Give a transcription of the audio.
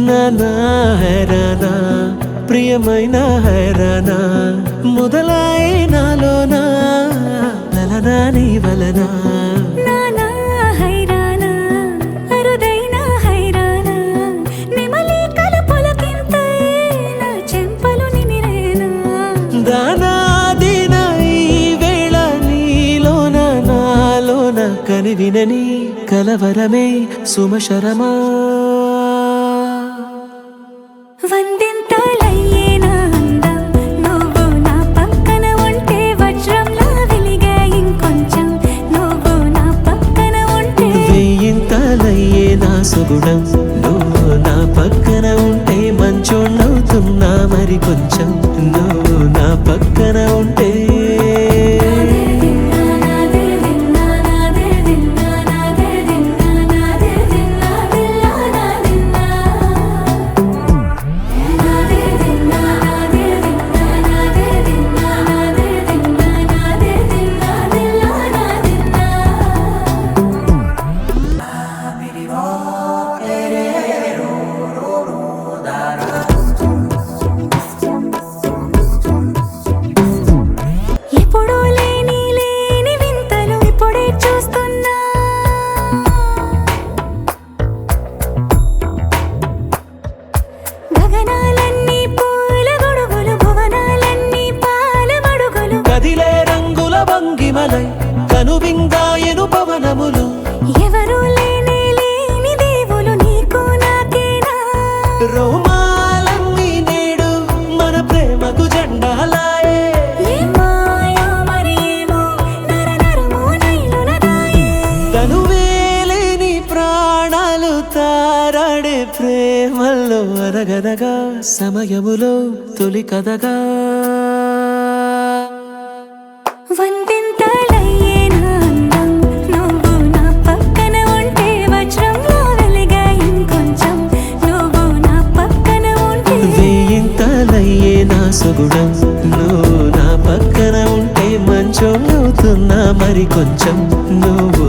నానా హైరానా ప్రియమైన హైరానా మొదలాయి నాలోనా లలనా నీ వలనా నానా హైరానా అరుదైన హైరానా నిమలి కలుపులకింతై నా చెంపలు నిమిరేనా దానాదిన ఈ వేళ నీలోన నాలోన కనివినని కలవరమే సుమశరమా వందింతలయ్యేనా అందం నువ్వు నా పక్కన ఉంటే వజ్రంలా వెలిగే ఇంకొంచెం నువ్వు నా పక్కన ఉంటే వెయ్యింతలయ్యే నా సుగుణం నువ్వు నా పక్కన ఉంటే మంచోళ్ళవుతున్నా మరి కొంచెం నువ్వు నా పక్కన ఉంటే ఎప్పుడూ లేని వింతలు ఇప్పుడే చూస్తున్నా గగనాలన్నీ పూల గొడుగులు భువనాలన్నీ పాల మడుగులు కదిలే రంగుల భంగిమలై కనువిందాయను పవనములు ఎవరూ లేని దేవులు నీకు నాకేనా రోమాలన్నీ నేడు మన ప్రేమకు జెండాలాయే ఏ మాయో మరేమో నరనరమో నైలునదాయే తనువేలేని ప్రాణాలు తారాడే ప్రేమల్లో అరగదగా సమయములో తొలి కదగా వందింతలయ్యేనా అందం నువ్వు నా పక్కన ఉంటే వజ్రంలా వెలిగే ఇంకొంచెం నువ్వు నా పక్కన ఉంటే వెయ్యింతలయ్యే నా సుగుణం నువ్వు నా పక్కన ఉంటే మంచోళ్ళవుతున్నా మరి కొంచెం నువ్వు